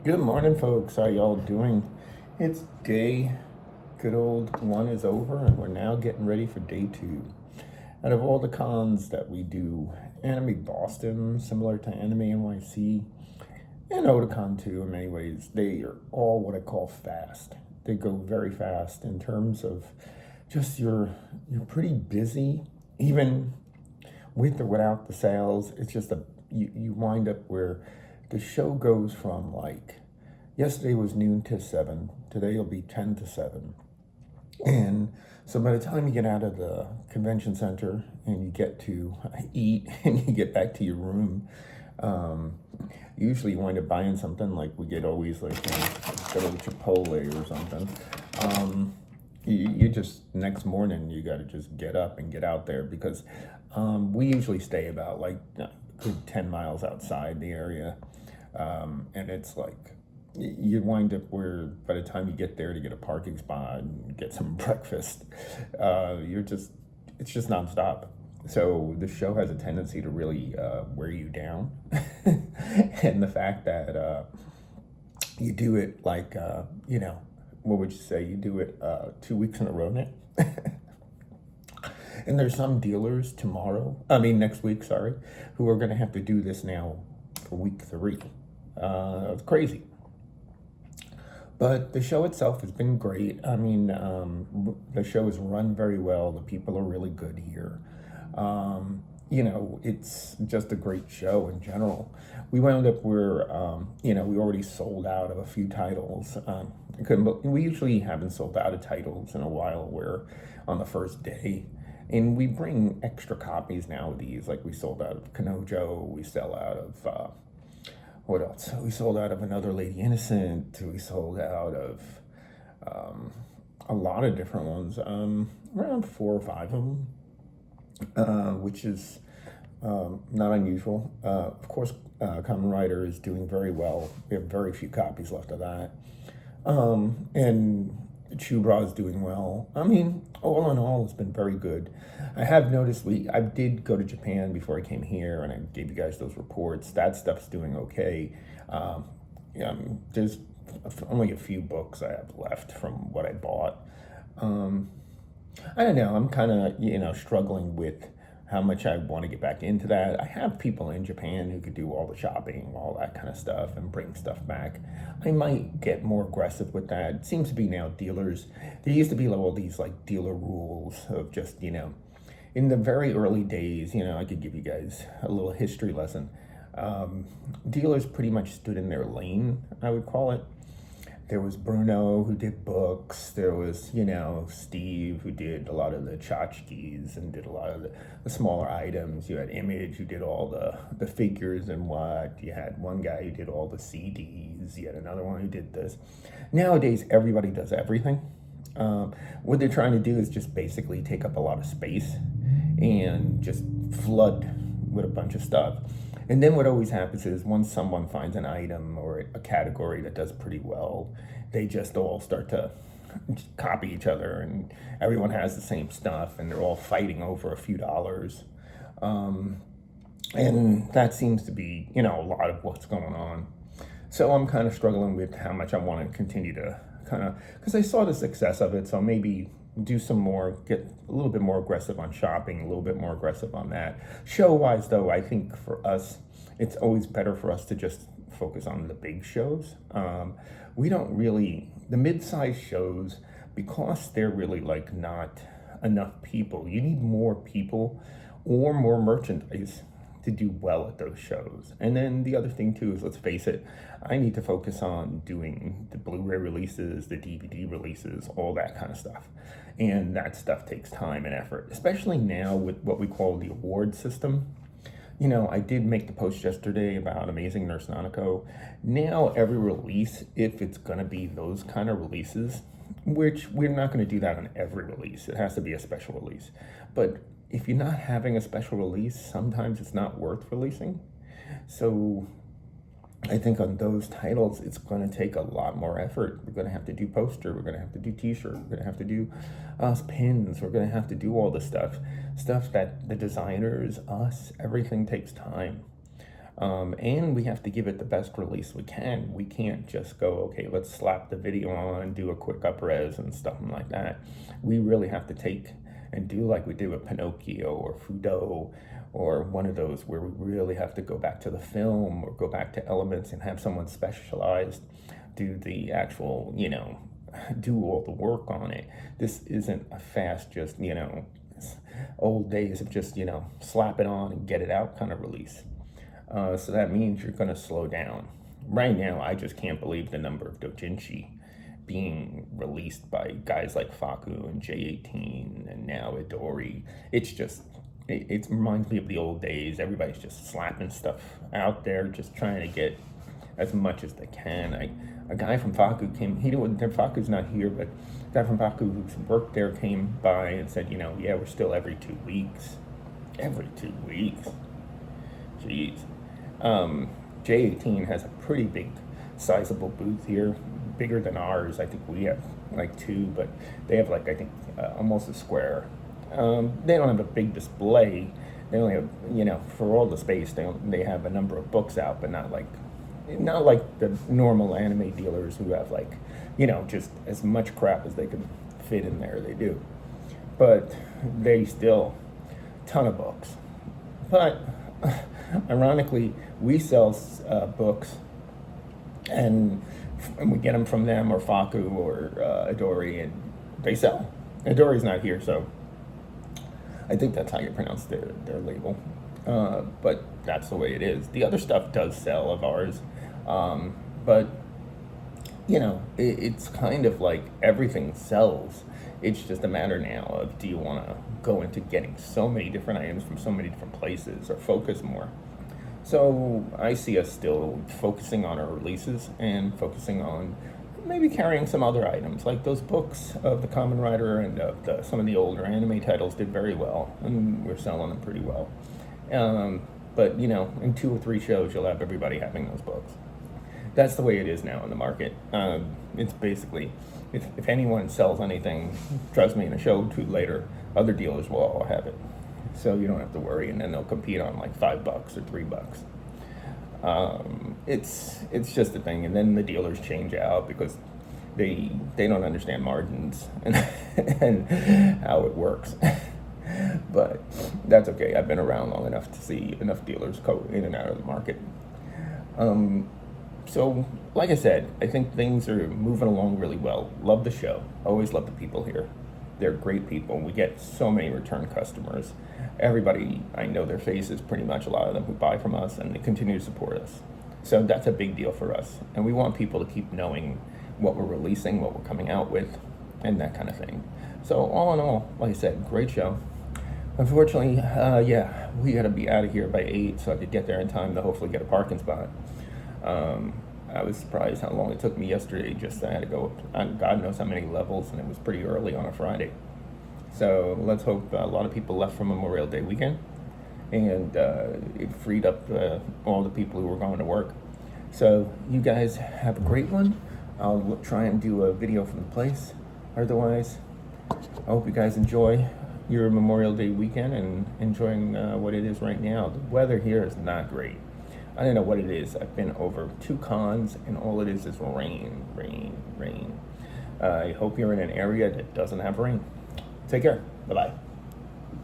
Good morning, folks. How y'all doing? It's day good old one is over, and we're now getting ready for day two. Out of all the cons that we do, Anime Boston, similar to Anime NYC, and Otakon too, in many ways, they are all what I call fast. They go very fast in terms of just you're pretty busy, even with or without the sales. It's just you wind up where the show goes from like yesterday was noon to 7, today will be 10 to 7. And so by the time you get out of the convention center and you get to eat and you get back to your room, um, usually you wind up buying something like we get always like go to Chipotle or something. You just next morning you got to just get up and get out there because we usually stay about like good 10 miles outside the area, and it's like you wind up where by the time you get there to get a parking spot and get some breakfast, you're just it's just nonstop. So the show has a tendency to really wear you down, and the fact that you do it like what would you say? You do it 2 weeks in a row now. And there's some dealers next week, sorry, who are going to have to do this now for week three. It's crazy. But the show itself has been great. The show is run very well. The people are really good here. It's just a great show in general. We wound up where, we already sold out of a few titles. We usually haven't sold out of titles in a while where on the first day. And we bring extra copies now of these. Like we sold out of Kanojo, we sell out of what else? We sold out of Another Lady Innocent. We sold out of um, a lot of different ones, around four or five of them, which is not unusual. Of course, Kamen Rider is doing very well. We have very few copies left of that. And Chubra is doing well. I mean, all in all, it's been very good. I have noticed I did go to Japan before I came here, and I gave you guys those reports. That stuff's doing okay. Um, there's only a few books I have left from what I bought. Um, I don't know. I'm kind of struggling with how much I want to get back into that. I have people in Japan who could do all the shopping, all that kind of stuff, and bring stuff back. I might get more aggressive with that. It seems to be now dealers. There used to be all these like dealer rules of just in the very early days. I could give you guys a little history lesson. Um, Dealers pretty much stood in their lane, I would call it. There was Bruno who did books. There was, Steve who did a lot of the tchotchkes and did a lot of the smaller items. You had Image who did all the figures and what. You had one guy who did all the CDs. You had another one who did this. Nowadays, everybody does everything. What they're trying to do is just basically take up a lot of space and just flood with a bunch of stuff. And then what always happens is once someone finds an item or a category that does pretty well, they just all start to copy each other, and everyone has the same stuff, and they're all fighting over a few dollars. Um, and that seems to be, a lot of what's going on. So I'm kind of struggling with how much I want to continue to because I saw the success of it, so maybe do some more, get a little bit more aggressive on shopping, a little bit more aggressive on that. Show wise, though, I think for us, it's always better for us to just focus on the big shows. We don't really, the mid sized shows, because they're really like not enough people, you need more people or more merchandise to do well at those shows. And then the other thing too is, let's face it, I need to focus on doing the Blu-ray releases, the DVD releases, all that kind of stuff. And that stuff takes time and effort, especially now with what we call the award system. I did make the post yesterday about Amazing Nurse Nanako. Now, every release, if it's going to be those kind of releases, which we're not going to do that on every release, it has to be a special release. But if you're not having a special release, sometimes it's not worth releasing. So I think on those titles, it's going to take a lot more effort. We're going to have to do poster. We're going to have to do T-shirt. We're going to have to do pins. We're going to have to do all this stuff that the designers, us, everything takes time. And we have to give it the best release we can. We can't just go, okay, let's slap the video on and do a quick up-res and stuff like that. We really have to take and do like we did with Pinocchio or Fudo or one of those where we really have to go back to the film or go back to elements and have someone specialized do the actual, do all the work on it. This isn't a fast, just, old days of just, slap it on and get it out kind of release. So that means you're going to slow down. Right now, I just can't believe the number of doujinshi being released by guys like Faku and J18 and now Idori. It's just, it reminds me of the old days. Everybody's just slapping stuff out there, just trying to get as much as they can. A guy from Faku came, Faku's not here, but a guy from Faku who's worked there came by and said, yeah, we're still every 2 weeks. Every 2 weeks. Jeez. J18 has a pretty big, sizable booth here, bigger than ours. I think we have like 2, but they have like, I think, almost a square. They don't have a big display. They only have, for all the space, they have a number of books out, but not like the normal anime dealers who have like, just as much crap as they can fit in there, they do. But they still, ton of books. But ironically, we sell books, and we get them from them or Faku or Idori, and they sell. Idori's not here, so I think that's how you pronounce their label. But that's the way it is. The other stuff does sell of ours, but it's kind of like everything sells. It's just a matter now of, do you want to go into getting so many different items from so many different places or focus more? So I see us still focusing on our releases and focusing on maybe carrying some other items, like those books of the Kamen Rider and of some of the older anime titles did very well, and we're selling them pretty well. But in 2 or 3 shows, you'll have everybody having those books. That's the way it is now in the market. It's basically, if anyone sells anything, trust me, in a show or 2 later, other dealers will all have it. So you don't have to worry, and then they'll compete on like $5 or $3. It's just a thing, and then the dealers change out because they don't understand margins and how it works. But that's okay. I've been around long enough to see enough dealers go in and out of the market. So, like I said, I think things are moving along really well. Love the show. Always love the people here. They're great people. We get so many return customers. Everybody, I know their faces, pretty much a lot of them who buy from us, and they continue to support us. So that's a big deal for us. And we want people to keep knowing what we're releasing, what we're coming out with, and that kind of thing. So all in all, like I said, great show. Unfortunately, we got to be out of here by 8 so I could get there in time to hopefully get a parking spot. I was surprised how long it took me yesterday. Just I had to go on God knows how many levels, and it was pretty early on a Friday. So let's hope a lot of people left for Memorial Day weekend, and it freed up all the people who were going to work. So you guys have a great one. I'll try and do a video from the place. Otherwise, I hope you guys enjoy your Memorial Day weekend and enjoying what it is right now. The weather here is not great. I don't know what it is. I've been over 2 cons, and all it is rain, rain, rain. I hope you're in an area that doesn't have rain. Take care. Bye-bye.